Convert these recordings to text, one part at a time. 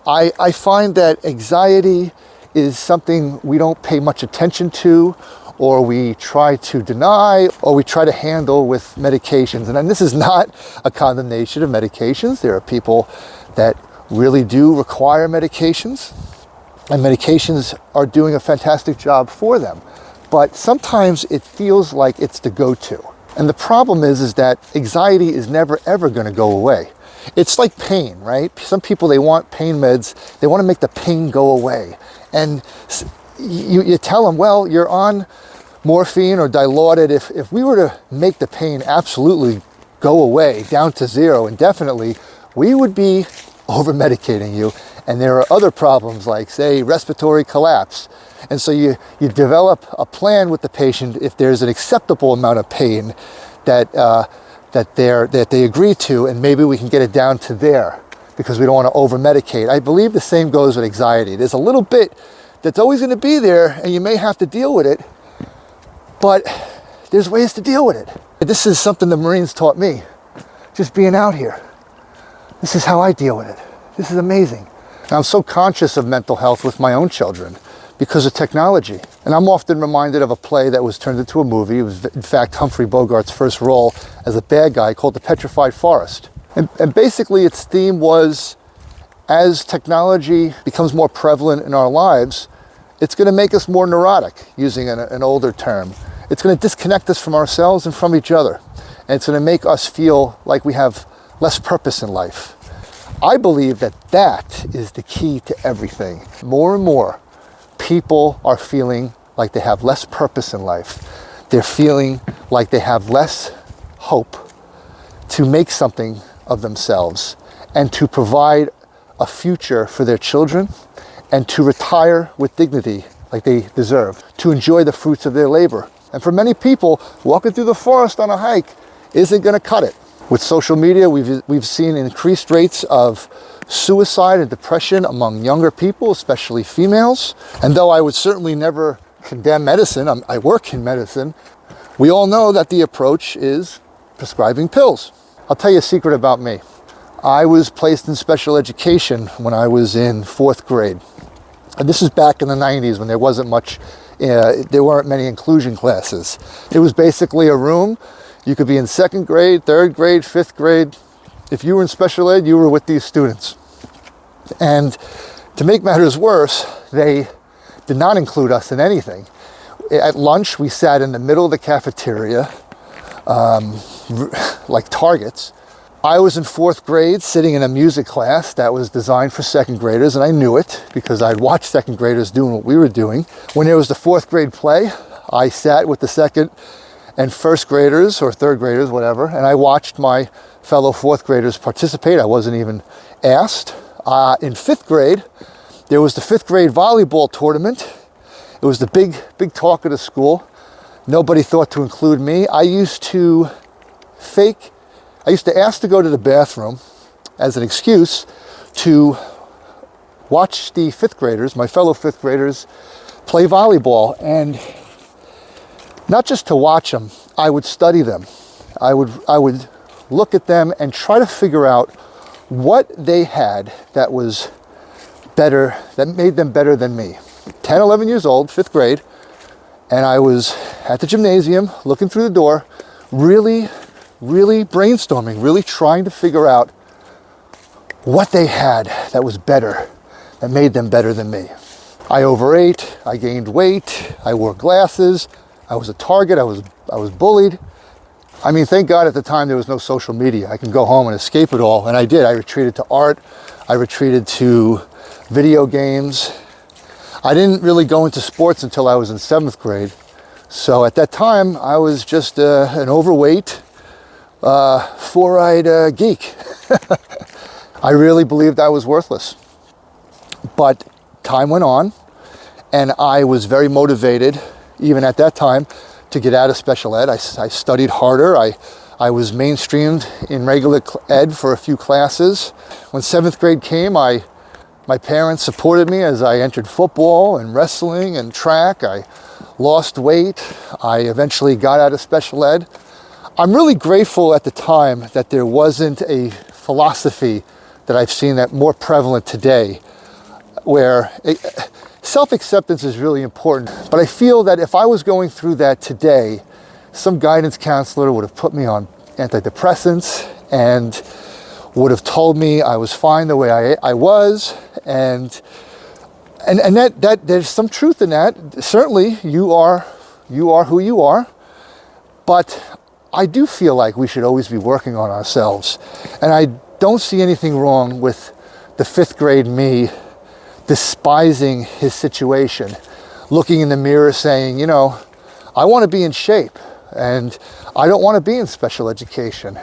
I find that anxiety is something we don't pay much attention to, or we try to deny, or we try to handle with medications. And this is not a condemnation of medications. There are people that really do require medications, and medications are doing a fantastic job for them. But sometimes it feels like it's the go-to. And the problem is that anxiety is never, ever gonna go away. It's like pain, right? Some people, they want pain meds. They wanna make the pain go away. And you tell them, well, you're on morphine or Dilaudid. If we were to make the pain absolutely go away, down to zero indefinitely, we would be over-medicating you. And there are other problems like, say, respiratory collapse. And so you develop a plan with the patient if there's an acceptable amount of pain that they agree to, and maybe we can get it down to there because we don't want to over-medicate. I believe the same goes with anxiety. There's a little bit that's always going to be there, and you may have to deal with it, but there's ways to deal with it. This is something the Marines taught me, just being out here. This is how I deal with it. This is amazing. And I'm so conscious of mental health with my own children because of technology. And I'm often reminded of a play that was turned into a movie. It was, in fact, Humphrey Bogart's first role as a bad guy, called The Petrified Forest. And basically its theme was, as technology becomes more prevalent in our lives, it's going to make us more neurotic, using an older term. It's going to disconnect us from ourselves and from each other. And it's going to make us feel like we have less purpose in life. I believe that is the key to everything. More and more, people are feeling like they have less purpose in life. They're feeling like they have less hope to make something of themselves and to provide a future for their children and to retire with dignity like they deserve, to enjoy the fruits of their labor. And for many people, walking through the forest on a hike isn't going to cut it. With social media, we've seen increased rates of suicide and depression among younger people, especially females. And though I would certainly never condemn medicine, I work in medicine, we all know that the approach is prescribing pills. I'll tell you a secret about me. I was placed in special education when I was in 4th grade. And this is back in the 90s when there wasn't much, there weren't many inclusion classes. It was basically a room. You could be in 2nd grade, 3rd grade, 5th grade. If you were in special ed, you were with these students. And to make matters worse, they did not include us in anything. At lunch, we sat in the middle of the cafeteria, like targets. I was in 4th grade sitting in a music class that was designed for 2nd graders, and I knew it because I'd watched 2nd graders doing what we were doing. When there was the 4th grade play, I sat with the 2nd and 1st graders or 3rd graders, whatever, and I watched my fellow 4th graders participate. I wasn't even asked. In 5th grade, there was the 5th grade volleyball tournament. It was the big talk of the school. Nobody thought to include me. I used to ask to go to the bathroom as an excuse to watch the 5th graders, my fellow 5th graders, play volleyball. And not just to watch them, I would study them. I would look at them and try to figure out what they had that was better, that made them better than me. 10, 11 years old, 5th grade, and I was at the gymnasium looking through the door, really brainstorming, really trying to figure out what they had that was better, that made them better than me. I overate, I gained weight, I wore glasses, I was a target, I was bullied. I mean, thank God at the time there was no social media. I can go home and escape it all, and I did. I retreated to art, I retreated to video games. I didn't really go into sports until I was in 7th grade. So at that time, I was just an overweight, four-eyed geek. I really believed I was worthless. But time went on, and I was very motivated, even at that time, to get out of special ed. I studied harder. I was mainstreamed in regular ed for a few classes. When 7th grade came, my parents supported me as I entered football and wrestling and track. I lost weight. I eventually got out of special ed. I'm really grateful at the time that there wasn't a philosophy that I've seen that more prevalent today, where self-acceptance is really important. But I feel that if I was going through that today, some guidance counselor would have put me on antidepressants and would have told me I was fine the way I was, and that there's some truth in that. Certainly, you are who you are, but I do feel like we should always be working on ourselves, and I don't see anything wrong with the 5th grade me despising his situation, looking in the mirror saying, you know, I want to be in shape, and I don't want to be in special education.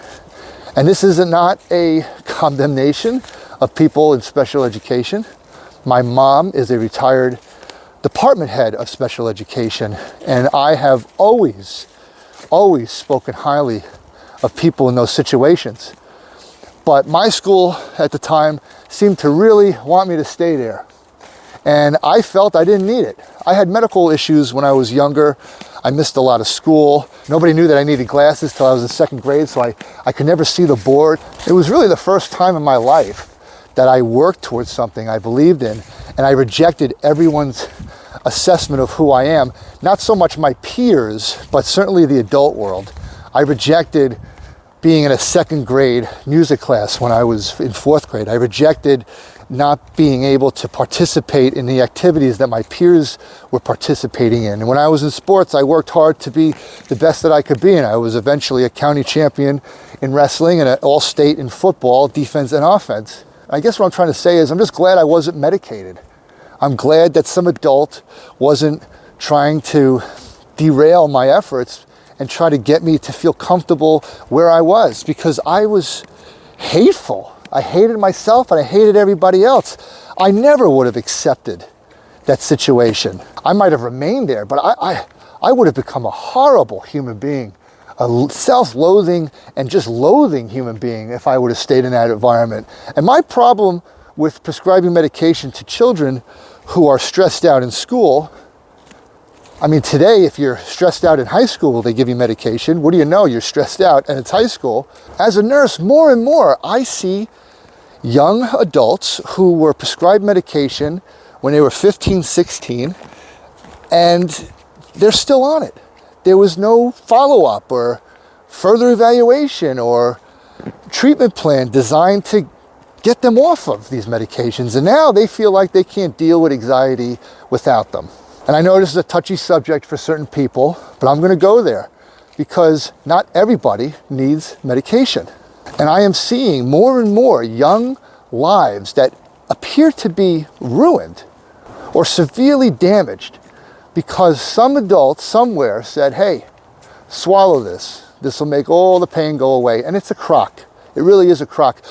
And this is not a condemnation of people in special education. My mom is a retired department head of special education, and I have always spoken highly of people in those situations. But my school at the time seemed to really want me to stay there. And I felt I didn't need it. I had medical issues when I was younger. I missed a lot of school. Nobody knew that I needed glasses till I was in 2nd grade, so I could never see the board. It was really the first time in my life that I worked towards something I believed in, and I rejected everyone's assessment of who I am. Not so much my peers, but certainly the adult world. I rejected being in a 2nd grade music class when I was in 4th grade. I rejected not being able to participate in the activities that my peers were participating in. And when I was in sports, I worked hard to be the best that I could be, and I was eventually a county champion in wrestling and an all-state in football, defense and offense. I guess what I'm trying to say is I'm just glad I wasn't medicated. I'm glad that some adult wasn't trying to derail my efforts and try to get me to feel comfortable where I was, because I was hateful. I hated myself and I hated everybody else. I never would have accepted that situation. I might have remained there, but I would have become a horrible human being, a self-loathing and just loathing human being if I would have stayed in that environment. And my problem with prescribing medication to children who are stressed out in school, I mean, today, if you're stressed out in high school, they give you medication. What do you know? You're stressed out and it's high school. As a nurse, more and more, I see young adults who were prescribed medication when they were 15, 16, and they're still on it. There was no follow-up or further evaluation or treatment plan designed to get them off of these medications. And now they feel like they can't deal with anxiety without them. And I know this is a touchy subject for certain people, but I'm going to go there because not everybody needs medication. And I am seeing more and more young lives that appear to be ruined or severely damaged because some adult somewhere said, hey, swallow this. This will make all the pain go away. And it's a crock. It really is a crock.